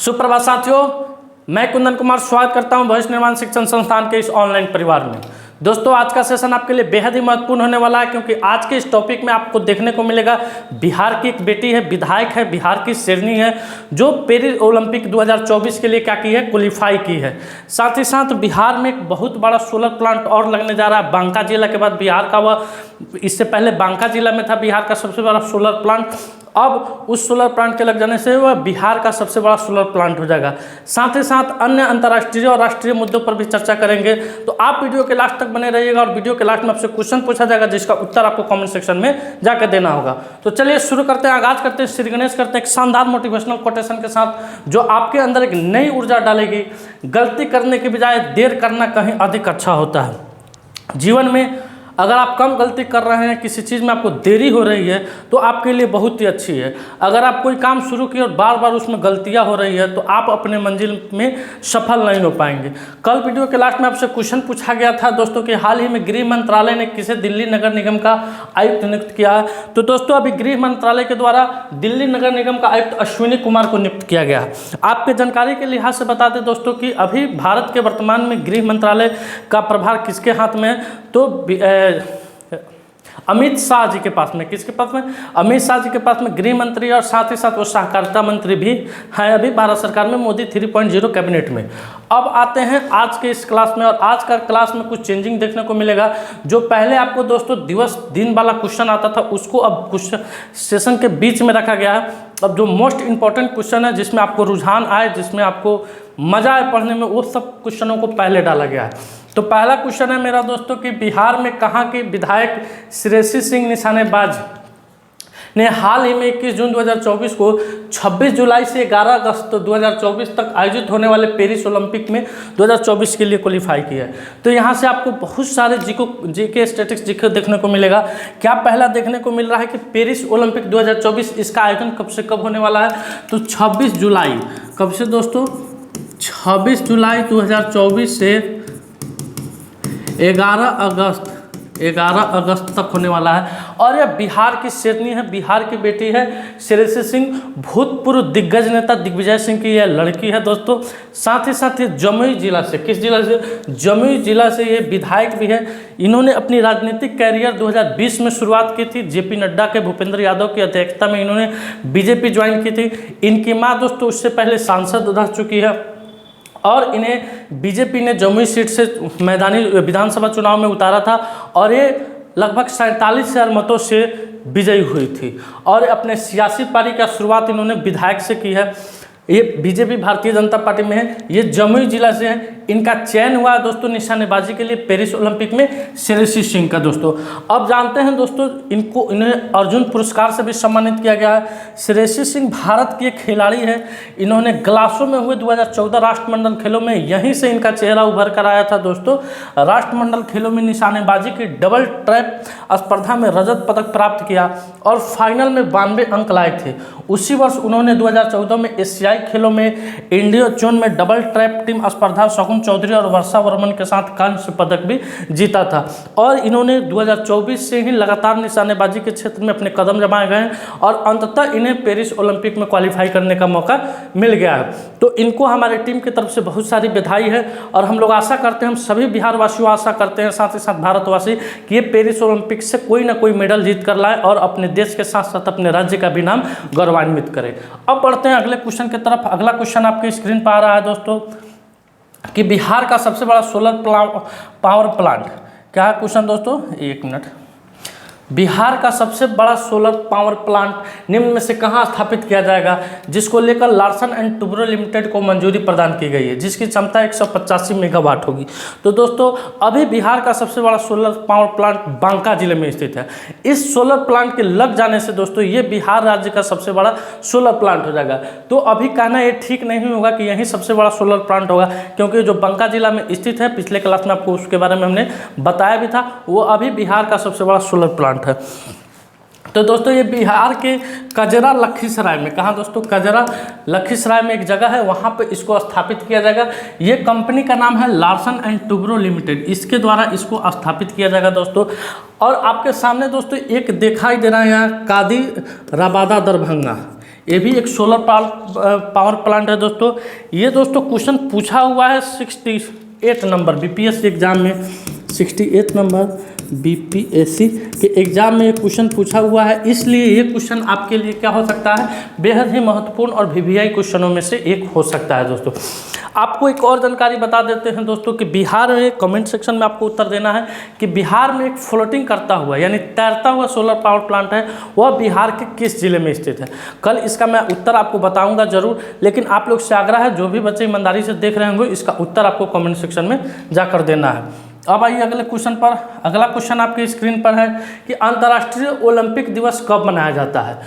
सुप्रभात साथियों, मैं कुंदन कुमार स्वागत करता हूं भविष्य निर्माण शिक्षण संस्थान के इस ऑनलाइन परिवार में। दोस्तों, आज का सेशन आपके लिए बेहद ही महत्वपूर्ण होने वाला है, क्योंकि आज के इस टॉपिक में आपको देखने को मिलेगा बिहार की एक बेटी है, विधायक है, बिहार की शेरनी है, जो पेरिस ओलंपिक 2024 के लिए क्या की है, क्वालिफाई की है। साथ ही साथ बिहार में एक बहुत बड़ा सोलर प्लांट और लगने जा रहा है। बांका जिला के बाद बिहार का वह, इससे पहले बांका जिला में था बिहार का सबसे बड़ा सोलर प्लांट। अब उस सोलर प्लांट के लग जाने से वह बिहार का सबसे बड़ा सोलर प्लांट हो जाएगा। साथ ही साथ अन्य अंतर्राष्ट्रीय और राष्ट्रीय मुद्दों पर भी चर्चा करेंगे। तो आप वीडियो के लास्ट तक बने रहिएगा और वीडियो के लास्ट में आपसे क्वेश्चन पूछा जाएगा, जिसका उत्तर आपको कमेंट सेक्शन में जाकर देना होगा। तो चलिए शुरू करते हैं, आगाज करते हैं, श्री गणेश करते हैं एक शानदार मोटिवेशनल कोटेशन के साथ, जो आपके अंदर एक नई ऊर्जा डालेगी। गलती करने की बजाय देर करना कहीं अधिक अच्छा होता है। जीवन में अगर आप कम गलती कर रहे हैं, किसी चीज़ में आपको देरी हो रही है, तो आपके लिए बहुत ही अच्छी है। अगर आप कोई काम शुरू किए और बार बार उसमें गलतियां हो रही है, तो आप अपने मंजिल में सफल नहीं हो पाएंगे। कल वीडियो के लास्ट में आपसे क्वेश्चन पूछा गया था दोस्तों कि हाल ही में गृह मंत्रालय ने किसे दिल्ली नगर निगम का आयुक्त नियुक्त किया है। तो दोस्तों, अभी गृह मंत्रालय के द्वारा दिल्ली नगर निगम का आयुक्त अश्विनी कुमार को नियुक्त किया गया है। आपके जानकारी के लिहाज से बता दें दोस्तों कि अभी भारत के वर्तमान में गृह मंत्रालय का प्रभार किसके हाथ में है, तो अमित शाह जी के पास में। किसके पास में? अमित शाह जी के पास में गृह मंत्री, और साथ ही साथ वो सहकारिता मंत्री भी हैं अभी भारत सरकार में, मोदी 3.0 कैबिनेट में। अब आते हैं आज के इस क्लास में, और आज का क्लास में कुछ चेंजिंग देखने को मिलेगा। जो पहले आपको दोस्तों दिवस दिन वाला क्वेश्चन आता था, उसको अब क्वेश्चन सेशन के बीच में रखा गया है। अब जो मोस्ट इंपॉर्टेंट क्वेश्चन है, जिसमें आपको रुझान आए, जिसमें आपको मजा आए पढ़ने में, वो सब क्वेश्चनों को पहले डाला गया है। तो पहला क्वेश्चन है मेरा दोस्तों कि बिहार में कहाँ के विधायक श्रेयसी सिंह निशानेबाज ने हाल ही में 21 जून 2024 को 26 जुलाई से 11 अगस्त 2024 तक आयोजित होने वाले पेरिस ओलंपिक में 2024 के लिए क्वालिफाई किया है। तो यहाँ से आपको बहुत सारे जीके स्टैटिस्टिक्स देखने को मिलेगा। क्या पहला देखने को मिल रहा है कि पेरिस ओलंपिक 2024 इसका आयोजन कब से कब होने वाला है, तो 26 जुलाई। कब से दोस्तों? 26 जुलाई 2024 से 11 अगस्त तक होने वाला है। और यह बिहार की शेरनी है, बिहार की बेटी है श्रेयसी सिंह, भूतपूर्व दिग्गज नेता दिग्विजय सिंह की यह लड़की है दोस्तों। साथ ही साथ ये जमुई जिला से, किस जिला से? जमुई जिला से ये विधायक भी है। इन्होंने अपनी राजनीतिक कैरियर 2020 में शुरुआत की थी। जेपी नड्डा के, भूपेंद्र यादव की अध्यक्षता में इन्होंने बीजेपी ज्वाइन की थी। इनकी माँ दोस्तों उससे पहले सांसद रह चुकी है, और इन्हें बीजेपी ने जमुई सीट से मैदानी विधानसभा चुनाव में उतारा था, और ये लगभग 47,000 मतों से विजयी हुई थी। और अपने सियासी पारी का शुरुआत इन्होंने विधायक से की है। ये बीजेपी भारतीय जनता पार्टी में है, ये जमुई जिला से है। इनका चयन हुआ है दोस्तों निशानेबाजी के लिए पेरिस ओलंपिक में श्रेयसी सिंह का दोस्तों। अब जानते हैं दोस्तों, इन्हें अर्जुन पुरस्कार से भी सम्मानित किया गया है। श्रेयसी सिंह भारत की एक खिलाड़ी है। इन्होंने ग्लासो में हुए 2014 राष्ट्रमंडल खेलों में यहीं से इनका चेहरा उभर कर आया था दोस्तों। राष्ट्रमंडल खेलों में निशानेबाजी की डबल ट्रैप स्पर्धा में रजत पदक प्राप्त किया, और फाइनल में 92 अंक लाए थे। उसी वर्ष उन्होंने 2014 में एशियाई खेलों में इंडियो जोन में डबल ट्रैप टीम स्पर्धा शगुन चौधरी और वर्षा वर्मन के साथ कांस्य पदक भी जीता था। और इन्होंने 2024 से ही लगातार निशानेबाजी के क्षेत्र में अपने कदम जमाए गए हैं, और अंततः इन्हें पेरिस ओलंपिक में क्वालिफाई करने का मौका मिल गया है। तो इनको हमारे टीम की तरफ से बहुत सारी बधाई है, और हम लोग आशा करते हैं, हम सभी बिहार वासियों आशा करते हैं, साथ ही साथ भारतवासी, कि ये पेरिस ओलंपिक से कोई ना कोई मेडल जीत कर लाए और अपने देश के साथ साथ अपने राज्य का भी नाम गौरवान्वित करें। अब बढ़ते हैं अगले क्वेश्चन की तरफ। अगला क्वेश्चन आपके स्क्रीन पर आ रहा है दोस्तों कि बिहार का सबसे बड़ा सोलर पावर प्लांट क्या है? क्वेश्चन दोस्तों, एक मिनट। बिहार का सबसे बड़ा सोलर पावर प्लांट निम्न में से कहाँ स्थापित किया जाएगा, जिसको लेकर लार्सन एंड टुब्रो लिमिटेड को मंजूरी प्रदान की गई है, जिसकी क्षमता 185 मेगावाट होगी। तो दोस्तों, अभी बिहार का सबसे बड़ा सोलर पावर प्लांट बांका जिले में स्थित है। इस सोलर प्लांट के लग जाने से दोस्तों ये बिहार राज्य का सबसे बड़ा सोलर प्लांट हो जाएगा। तो अभी कहना ये ठीक नहीं होगा कि यही सबसे बड़ा सोलर प्लांट होगा, क्योंकि जो बांका जिला में स्थित है, पिछले क्लास में आपको उसके बारे में हमने बताया भी था, वो अभी बिहार का सबसे बड़ा सोलर प्लांट है। तो दोस्तों, ये बिहार के कजरा लखीसराय में, कहाँ दोस्तों? कजरा लखीसराय में एक जगह है, वहाँ पे इसको स्थापित किया जाएगा। ये कंपनी का नाम है लार्सन एंड टुब्रो लिमिटेड, इसके द्वारा इसको स्थापित किया जाएगा दोस्तों। और आपके सामने दोस्तों एक दिखाई दे रहा है यहाँ कादिराबाद दरभंगा, ये भी एक सोलर पावर प्लांट है दोस्तों। ये दोस्तों क्वेश्चन पूछा हुआ है 68 नंबर बीपीएससी एग्जाम में, 68 नंबर बीपीएससी के एग्जाम में ये क्वेश्चन पूछा हुआ है, इसलिए ये क्वेश्चन आपके लिए क्या हो सकता है, बेहद ही महत्वपूर्ण और वीवीआई क्वेश्चनों में से एक हो सकता है दोस्तों। आपको एक और जानकारी बता देते हैं दोस्तों कि बिहार में, कमेंट सेक्शन में आपको उत्तर देना है कि बिहार में एक फ्लोटिंग करता हुआ यानी तैरता हुआ सोलर पावर प्लांट है, वह बिहार के किस जिले में स्थित है। कल इसका मैं उत्तर आपको बताऊंगा जरूर, लेकिन आप लोग से आग्रह है, जो भी बच्चे ईमानदारी से देख रहे होंगे इसका उत्तर आपको कमेंट सेक्शन में जाकर देना है। अब आइए अगले क्वेश्चन पर। अगला क्वेश्चन आपकी स्क्रीन पर है कि अंतर्राष्ट्रीय ओलंपिक दिवस कब मनाया जाता है,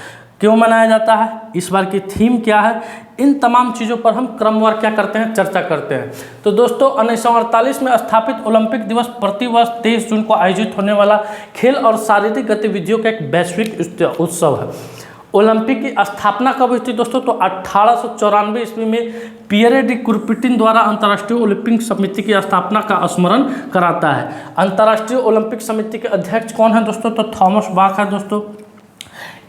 क्यों मनाया जाता है, इस बार की थीम क्या है, इन तमाम चीज़ों पर हम क्रमवार क्या करते हैं, चर्चा करते हैं। तो दोस्तों 1948 में स्थापित ओलंपिक दिवस प्रतिवर्ष 23 जून को आयोजित होने वाला खेल और शारीरिक गतिविधियों का एक वैश्विक उत्सव है। ओलंपिक की स्थापना कब हुई थी दोस्तों, तो 1894 ईस्वी में पियरे डी कुर्पिटिन द्वारा अंतर्राष्ट्रीय ओलंपिक समिति की स्थापना का स्मरण कराता है। अंतर्राष्ट्रीय ओलंपिक समिति के अध्यक्ष कौन है दोस्तों, तो थॉमस बाक है दोस्तों।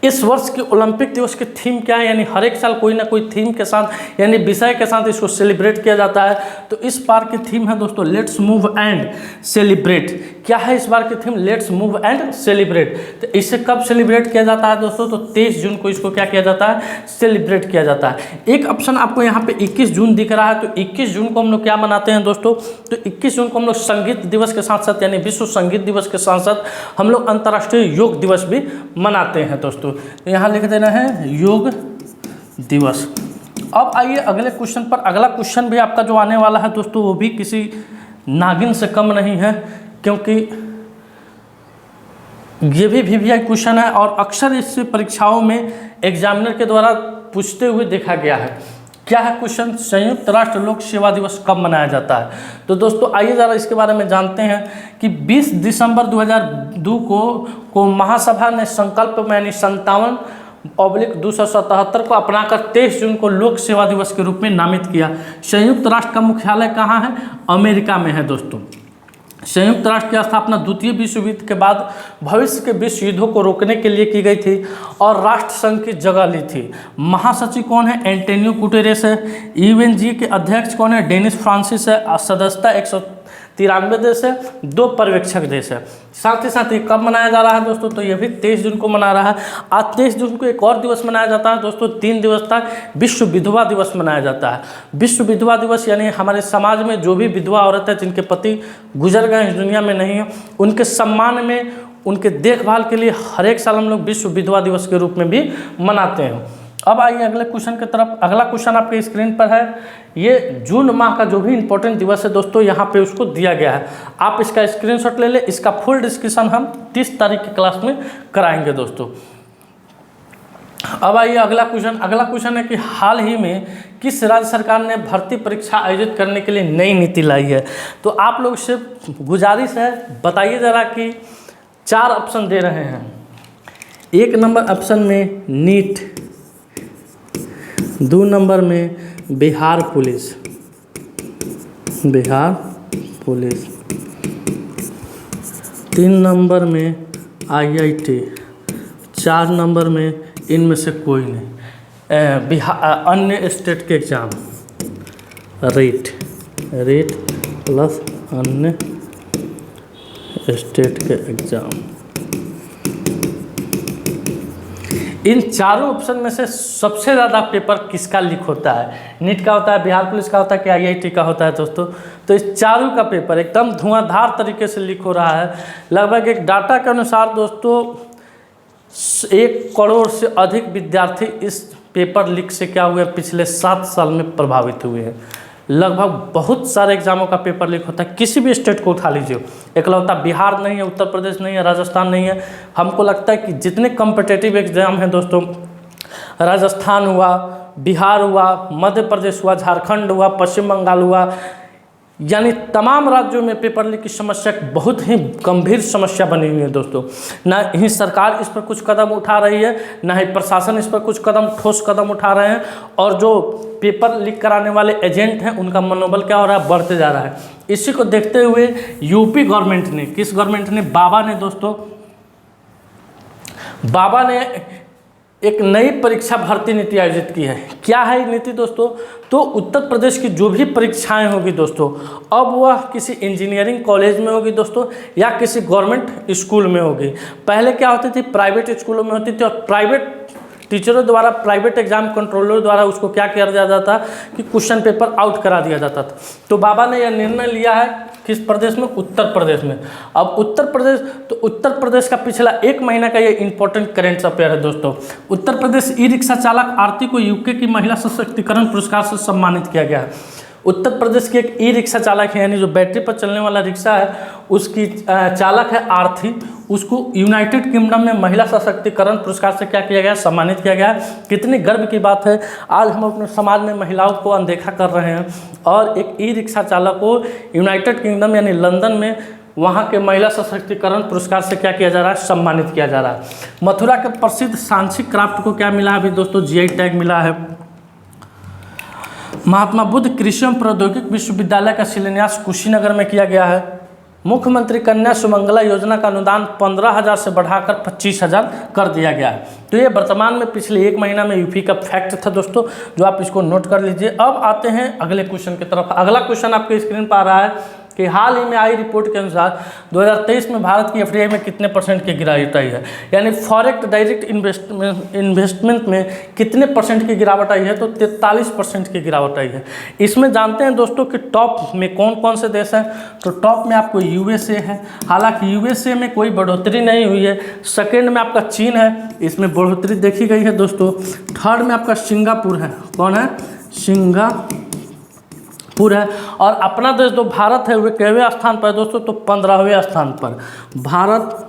इस वर्ष के ओलंपिक दिवस की थीम क्या है, यानी हर एक साल कोई ना कोई थीम के साथ यानी विषय के साथ इसको सेलिब्रेट किया जाता है। तो इस बार की थीम है दोस्तों लेट्स मूव एंड सेलिब्रेट। क्या है इस बार की theme, let's move and celebrate. तो इसे कब सेलिब्रेट किया जाता है दोस्तों, तो 23 जून को इसको क्या किया जाता है, सेलिब्रेट किया जाता है। एक ऑप्शन आपको यहाँ पे 21 जून दिख रहा है, तो 21 जून को हम लोग क्या मनाते हैं दोस्तों, तो 21 जून को हम लोग संगीत दिवस के साथ साथ यानी विश्व संगीत दिवस के साथ साथ हम लोग अंतर्राष्ट्रीय योग दिवस भी मनाते हैं दोस्तों। यहाँ लिख देना है योग दिवस। अब आइए अगले क्वेश्चन पर। अगला क्वेश्चन भी आपका जो आने वाला है दोस्तों, वो भी किसी नागिन से कम नहीं है, क्योंकि ये भी वीवीआई क्वेश्चन है और अक्सर इससे परीक्षाओं में एग्जामिनर के द्वारा पूछते हुए देखा गया है। क्या है क्वेश्चन, संयुक्त राष्ट्र लोक सेवा दिवस कब मनाया जाता है। तो दोस्तों आइए ज़रा इसके बारे में जानते हैं कि 20 दिसंबर 2002 को महासभा ने संकल्प में यानी 57/277 को अपनाकर 23 जून को लोक सेवा दिवस के रूप में नामित किया। संयुक्त राष्ट्र का मुख्यालय कहाँ है, अमेरिका में है दोस्तों। संयुक्त राष्ट्र की स्थापना द्वितीय विश्व युद्ध के बाद भविष्य के विश्व युद्धों को रोकने के लिए की गई थी और राष्ट्र संघ की जगह ली थी। महासचिव कौन है, एंटोनियो गुटेरेस है। यूएनजी के अध्यक्ष कौन है, डेनिस फ्रांसिस है। सदस्यता 193 देश है, 2 पर्यवेक्षक देश है। साथ ही साथ ये कब मनाया जा रहा है दोस्तों, तो ये भी 23 जून को मना रहा है। आज 23 जून को एक और दिवस मनाया जाता है दोस्तों, 3 दिवस तक विश्व विधवा दिवस मनाया जाता है। विश्व विधवा दिवस यानी हमारे समाज में जो भी विधवा औरत है जिनके पति गुजर गए इस दुनिया में नहीं है, उनके सम्मान में, उनके देखभाल के लिए हर एक साल हम लोग विश्व विधवा दिवस के रूप में भी मनाते हैं। अब आइए अगले क्वेश्चन की तरफ। अगला क्वेश्चन आपके स्क्रीन पर है। ये जून माह का जो भी इंपॉर्टेंट दिवस है दोस्तों, यहाँ पे उसको दिया गया है। आप इसका स्क्रीनशॉट ले लें। इसका फुल डिस्कशन हम 30 तारीख की क्लास में कराएंगे दोस्तों। अब आइए अगला क्वेश्चन। अगला क्वेश्चन है कि हाल ही में किस राज्य सरकार ने भर्ती परीक्षा आयोजित करने के लिए नई नीति लाई है। तो आप लोग से गुजारिश है, बताइए ज़रा कि 4 ऑप्शन दे रहे हैं। 1 नंबर ऑप्शन में नीट, 2 नंबर में बिहार पुलिस, 3 नंबर में IIT, 4 नंबर में इनमें से कोई नहीं। बिहार अन्य स्टेट के एग्ज़ाम, रेट प्लस अन्य स्टेट के एग्ज़ाम। इन चारों ऑप्शन में से सबसे ज़्यादा पेपर किसका लीक होता है, नीट का होता है, बिहार पुलिस का होता है कि IIT का होता है दोस्तों। तो इस चारों का पेपर एकदम धुआंधार तरीके से लीक हो रहा है। लगभग एक डाटा के अनुसार दोस्तों 1 करोड़ से अधिक विद्यार्थी इस पेपर लीक से क्या हुए, पिछले 7 साल में प्रभावित हुए हैं। लगभग बहुत सारे एग्जामों का पेपर लीक होता है। किसी भी स्टेट को उठा लीजिए, एकलौता बिहार नहीं है, उत्तर प्रदेश नहीं है, राजस्थान नहीं है। हमको लगता है कि जितने कॉम्पिटिटिव एग्जाम हैं दोस्तों, राजस्थान हुआ, बिहार हुआ, मध्य प्रदेश हुआ, झारखंड हुआ, पश्चिम बंगाल हुआ, यानी तमाम राज्यों में पेपर लीक की समस्या बहुत ही गंभीर समस्या बनी हुई है दोस्तों। ना ही सरकार इस पर कुछ कदम उठा रही है, ना ही प्रशासन इस पर कुछ ठोस कदम उठा रहे हैं, और जो पेपर लीक कराने वाले एजेंट हैं उनका मनोबल क्या हो रहा है, बढ़ते जा रहा है। इसी को देखते हुए यूपी गवर्नमेंट ने, किस गवर्नमेंट ने, बाबा ने दोस्तों, बाबा ने एक नई परीक्षा भर्ती नीति आयोजित की है। क्या है ये नीति दोस्तों? तो उत्तर प्रदेश की जो भी परीक्षाएं होगी दोस्तों, अब वह किसी इंजीनियरिंग कॉलेज में होगी दोस्तों, या किसी गवर्नमेंट स्कूल में होगी। पहले क्या होती थी, प्राइवेट स्कूलों में होती थी, और प्राइवेट टीचरों द्वारा, प्राइवेट एग्जाम कंट्रोलर द्वारा उसको क्या किया जाता था कि क्वेश्चन पेपर आउट करा दिया जाता था। तो बाबा ने यह निर्णय लिया है किस प्रदेश में? उत्तर प्रदेश में। अब उत्तर प्रदेश, तो उत्तर प्रदेश का पिछला 1 महीना का ये इंपॉर्टेंट करेंट अफेयर है दोस्तों। उत्तर प्रदेश ई रिक्शा चालक आरती को यूके की महिला सशक्तिकरण पुरस्कार से सम्मानित किया गया है। उत्तर प्रदेश की एक ई रिक्शा चालक है, यानी जो बैटरी पर चलने वाला रिक्शा है, उसकी चालक है आरती, उसको यूनाइटेड किंगडम में महिला सशक्तिकरण पुरस्कार से क्या किया गया? सम्मानित किया गया। कितनी गर्व की बात है, आज हम अपने समाज में महिलाओं को अनदेखा कर रहे हैं, और एक ई रिक्शा चालक को यूनाइटेड किंगडम यानी लंदन में वहाँ के महिला सशक्तिकरण पुरस्कार से क्या किया जा रहा है? सम्मानित किया जा रहा है। मथुरा के प्रसिद्ध सांची क्राफ्ट को क्या मिला है अभी दोस्तों? जीआई टैग मिला है। महात्मा बुद्ध कृषि एवं प्रौद्योगिक विश्वविद्यालय का शिलान्यास कुशीनगर में किया गया है। मुख्यमंत्री कन्या सुमंगला योजना का अनुदान 15,000 से बढ़ाकर 25,000 कर दिया गया है। तो ये वर्तमान में पिछले 1 महीना में यूपी का फैक्ट था दोस्तों, जो आप इसको नोट कर लीजिए। अब आते हैं अगले क्वेश्चन की तरफ। अगला क्वेश्चन आपके स्क्रीन पर आ रहा है कि हाल ही में आई रिपोर्ट के अनुसार 2023 में भारत की एफडीआई में कितने % की गिरावट आई है, यानी फॉरेक्ट डायरेक्ट इन्वेस्टमेंट में कितने % की गिरावट आई है? तो 43% की गिरावट आई है। इसमें जानते हैं दोस्तों कि टॉप में कौन कौन से देश हैं। तो टॉप में आपको यूएसए है, हालांकि यूएसए में कोई बढ़ोतरी नहीं हुई है। सेकेंड में आपका चीन है, इसमें बढ़ोतरी देखी गई है दोस्तों। थर्ड में आपका सिंगापुर है, कौन है? सिंगापुर है। और अपना देश जो भारत है, वे केवें स्थान पर है दोस्तों? तो 15वें स्थान पर भारत,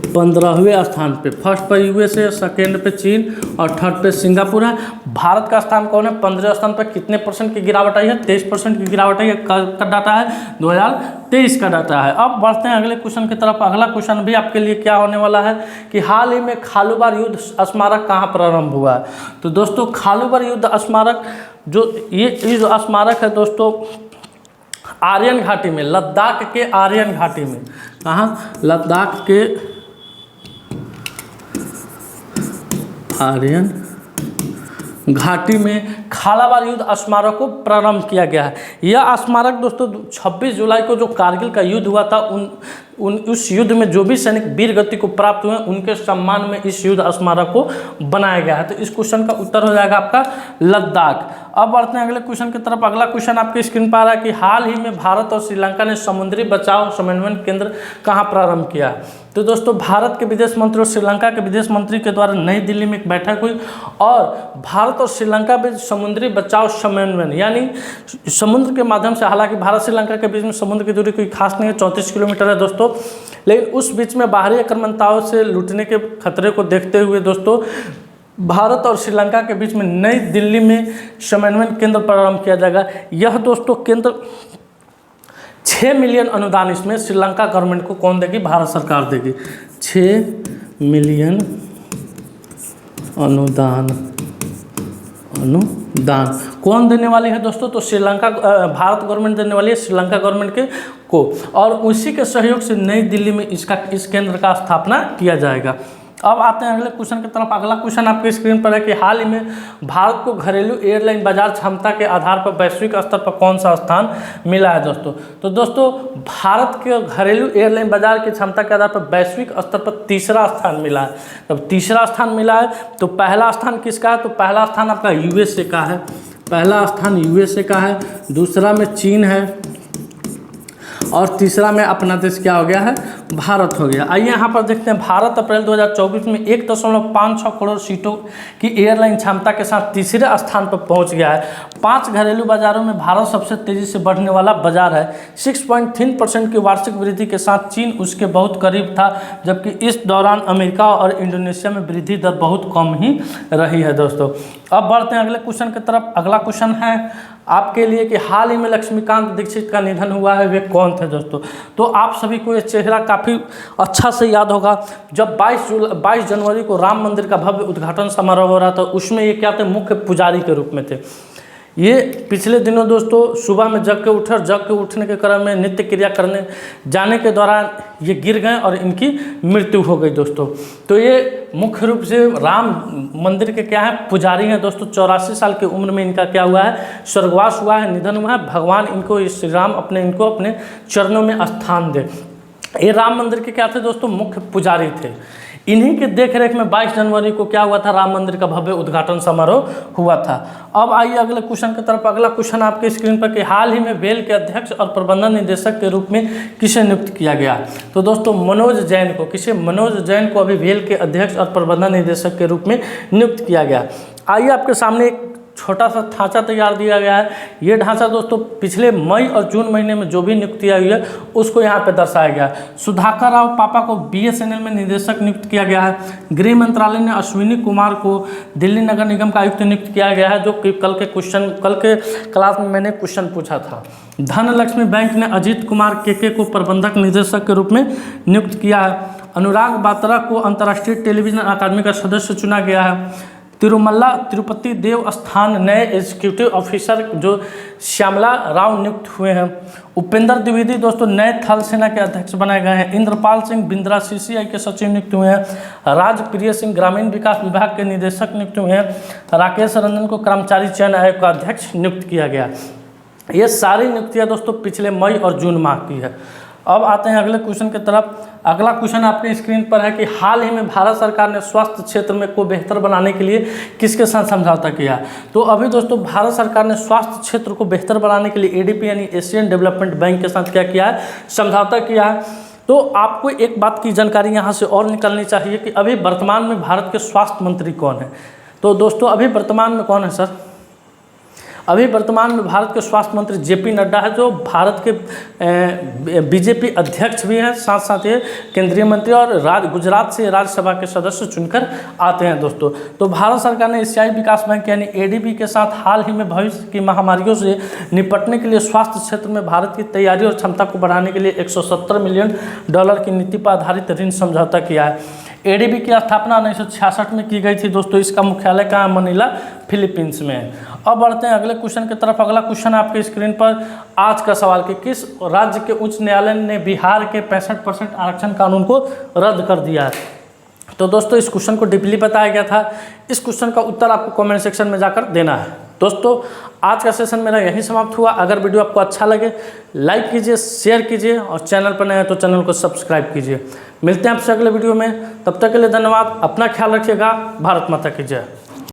15वें स्थान पे। फर्स्ट पर यूएसए, सेकेंड पे चीन और थर्ड पे सिंगापुर है। भारत का स्थान कौन है? 15वें स्थान पर। कितने % की गिरावट आई है? 23% की गिरावट आई है। का डाटा है 2023 का डाटा है। अब बढ़ते हैं अगले क्वेश्चन की तरफ। अगला क्वेश्चन भी आपके लिए क्या होने वाला है कि हाल ही में खालूबार युद्ध स्मारक कहाँ प्रारंभ हुआ है? तो दोस्तों खालूबार युद्ध स्मारक, जो ये युद्ध स्मारक है दोस्तों, आर्यन घाटी में, लद्दाख के आर्यन घाटी में। कहाँ? लद्दाख के आर्यन घाटी में खालाबार युद्ध स्मारक को प्रारंभ किया गया है। यह स्मारक दोस्तों 26 जुलाई को जो कारगिल का युद्ध हुआ था, उस युद्ध में जो भी सैनिक वीर गति को प्राप्त हुए, उनके सम्मान में इस युद्ध स्मारक को बनाया गया है। तो इस क्वेश्चन का उत्तर हो जाएगा आपका लद्दाख। अब बढ़ते हैं अगले क्वेश्चन की तरफ। अगला क्वेश्चन आपके स्क्रीन पर आ रहा है कि हाल ही में भारत और श्रीलंका ने समुद्री बचाव समन्वय केंद्र कहाँ प्रारंभ किया है? तो दोस्तों भारत के विदेश मंत्री और श्रीलंका के विदेश मंत्री के द्वारा नई दिल्ली में एक बैठक हुई, और भारत और श्रीलंका बीच समुद्री बचाव समन्वय, यानी समुद्र के माध्यम से, हालांकि भारत श्रीलंका के बीच में समुद्र की दूरी कोई खास नहीं है, 34 किलोमीटर है दोस्तों, लेकिन उस बीच में बाहरी आक्रमणताओं से लूटने के खतरे को देखते हुए दोस्तों भारत और श्रीलंका के बीच में नई दिल्ली में समन्वय केंद्र प्रारंभ किया जाएगा। यह दोस्तों केंद्र 6 मिलियन अनुदान इसमें श्रीलंका गवर्नमेंट को कौन देगी? भारत सरकार देगी। 6 मिलियन अनुदान कौन देने वाली है दोस्तों? तो श्रीलंका, भारत गवर्नमेंट देने वाली है श्रीलंका गवर्नमेंट के को, और उसी के सहयोग से नई दिल्ली में इस केंद्र का स्थापना किया जाएगा। अब आते हैं अगले क्वेश्चन की तरफ। अगला क्वेश्चन आपके स्क्रीन पर है कि हाल ही में भारत को घरेलू एयरलाइन बाजार क्षमता के आधार पर वैश्विक स्तर पर कौन सा स्थान मिला है दोस्तों? तो दोस्तों भारत के घरेलू एयरलाइन बाजार की क्षमता के आधार पर वैश्विक स्तर पर 3रा स्थान मिला है। जब 3रा स्थान मिला है तो पहला स्थान किसका है? तो पहला स्थान आपका यूएसए का है, पहला स्थान यूएसए का है, दूसरा में चीन है, और तीसरा में अपना देश क्या हो गया है? भारत हो गया। आइए यहाँ पर देखते हैं, भारत अप्रैल 2024 में 1.56 करोड़ सीटों की एयरलाइन क्षमता के साथ 3रे स्थान पर पहुँच गया है। 5 घरेलू बाजारों में भारत सबसे तेज़ी से बढ़ने वाला बाजार है। 6.3% की वार्षिक वृद्धि के साथ चीन उसके बहुत करीब था, जबकि इस दौरान अमेरिका और इंडोनेशिया में वृद्धि दर बहुत कम ही रही है दोस्तों। अब बढ़ते हैं अगले क्वेश्चन की तरफ। अगला क्वेश्चन है आपके लिए कि हाल ही में लक्ष्मीकांत दीक्षित का निधन हुआ है, वे कौन थे दोस्तों? तो आप सभी को ये चेहरा काफ़ी अच्छा से याद होगा। जब 22 जनवरी को राम मंदिर का भव्य उद्घाटन समारोह हो रहा था, उसमें ये क्या थे? मुख्य पुजारी के रूप में थे। ये पिछले दिनों दोस्तों सुबह में जग के उठे और जग के उठने के क्रम में नित्य क्रिया करने जाने के दौरान ये गिर गए और इनकी मृत्यु हो गई दोस्तों। तो ये मुख्य रूप से राम मंदिर के क्या है पुजारी हैं दोस्तों। 84 साल की उम्र में इनका क्या हुआ है, स्वर्गवास हुआ है, निधन हुआ है। भगवान इनको श्री राम इनको अपने चरणों में स्थान दे। ये राम मंदिर के क्या थे दोस्तों, मुख्य पुजारी थे। इन्हीं के देख रेख में 22 जनवरी को क्या हुआ था, राम मंदिर का भव्य उद्घाटन समारोह हुआ था। अब आइए अगले क्वेश्चन की तरफ। अगला क्वेश्चन आपके स्क्रीन पर कि हाल ही में बेल के अध्यक्ष और प्रबंधन निदेशक के रूप में किसे नियुक्त किया गया। तो दोस्तों मनोज जैन को, किसे, मनोज जैन को अभी बेल के अध्यक्ष और प्रबंधन निदेशक के रूप में नियुक्त किया गया। आइए आपके सामने एक छोटा सा ढांचा तैयार दिया गया है। ये ढांचा दोस्तों पिछले मई और जून महीने में जो भी नियुक्तियाँ हुई है उसको यहाँ पे दर्शाया गया है। सुधाकर राव पापा को BSNL में निदेशक नियुक्त किया गया है। गृह मंत्रालय ने अश्विनी कुमार को दिल्ली नगर निगम का आयुक्त नियुक्त किया गया है, जो कि कल के क्लास में मैंने क्वेश्चन पूछा था। धनलक्ष्मी बैंक ने अजीत कुमार के को प्रबंधक निदेशक के रूप में नियुक्त किया है। अनुराग बात्रा को अंतर्राष्ट्रीय टेलीविजन अकादमी का सदस्य चुना गया है। तिरुमला तिरुपति देवस्थान नए एग्जीक्यूटिव ऑफिसर जो श्यामला राव नियुक्त हुए हैं। उपेंद्र द्विवेदी दोस्तों नए थल सेना के अध्यक्ष बनाए गए हैं। इंद्रपाल सिंह बिंद्रा CCI के सचिव नियुक्त हुए हैं। राजप्रिय सिंह ग्रामीण विकास विभाग के निदेशक नियुक्त हुए हैं। राकेश रंजन को कर्मचारी चयन आयोग का अध्यक्ष नियुक्त किया गया। ये सारी नियुक्तियाँ दोस्तों पिछले मई और जून माह की है। अब आते हैं अगले क्वेश्चन की तरफ। अगला क्वेश्चन आपके स्क्रीन पर है कि हाल ही में भारत सरकार ने स्वास्थ्य क्षेत्र में को बेहतर बनाने के लिए किसके साथ समझौता किया। तो अभी दोस्तों भारत सरकार ने स्वास्थ्य क्षेत्र को बेहतर बनाने के लिए ADB यानी एशियन डेवलपमेंट बैंक के साथ क्या किया है, समझौता किया है। तो आपको एक बात की जानकारी यहाँ से और निकलनी चाहिए कि अभी वर्तमान में भारत के स्वास्थ्य मंत्री कौन है। तो दोस्तों अभी वर्तमान में कौन है सर, अभी वर्तमान में भारत के स्वास्थ्य मंत्री JP नड्डा है, जो भारत के BJP अध्यक्ष भी हैं, साथ साथ ये केंद्रीय मंत्री और गुजरात से राज्यसभा के सदस्य चुनकर आते हैं दोस्तों। तो भारत सरकार ने एशियाई विकास बैंक यानी ADB के साथ हाल ही में भविष्य की महामारियों से निपटने के लिए स्वास्थ्य क्षेत्र में भारत की तैयारी और क्षमता को बढ़ाने के लिए $170 मिलियन की नीति पर आधारित ऋण समझौता किया है। ADB की स्थापना 1966 में की गई थी दोस्तों। इसका मुख्यालय कहाँ, मनीला, फिलीपींस में। अब बढ़ते हैं अगले क्वेश्चन की तरफ। अगला क्वेश्चन आपके स्क्रीन पर आज का सवाल कि किस राज्य के उच्च न्यायालय ने बिहार के 65% आरक्षण कानून को रद्द कर दिया है। तो दोस्तों इस क्वेश्चन को डीपली बताया गया था। इस क्वेश्चन का उत्तर आपको कमेंट सेक्शन में जाकर देना है। दोस्तों आज का सेशन मेरा यहीं समाप्त हुआ। अगर वीडियो आपको अच्छा लगे लाइक कीजिए, शेयर कीजिए और चैनल पर नए हैं तो चैनल को सब्सक्राइब कीजिए। मिलते हैं आपसे अगले वीडियो में, तब तक के लिए धन्यवाद। अपना ख्याल रखिएगा। भारत माता की जय।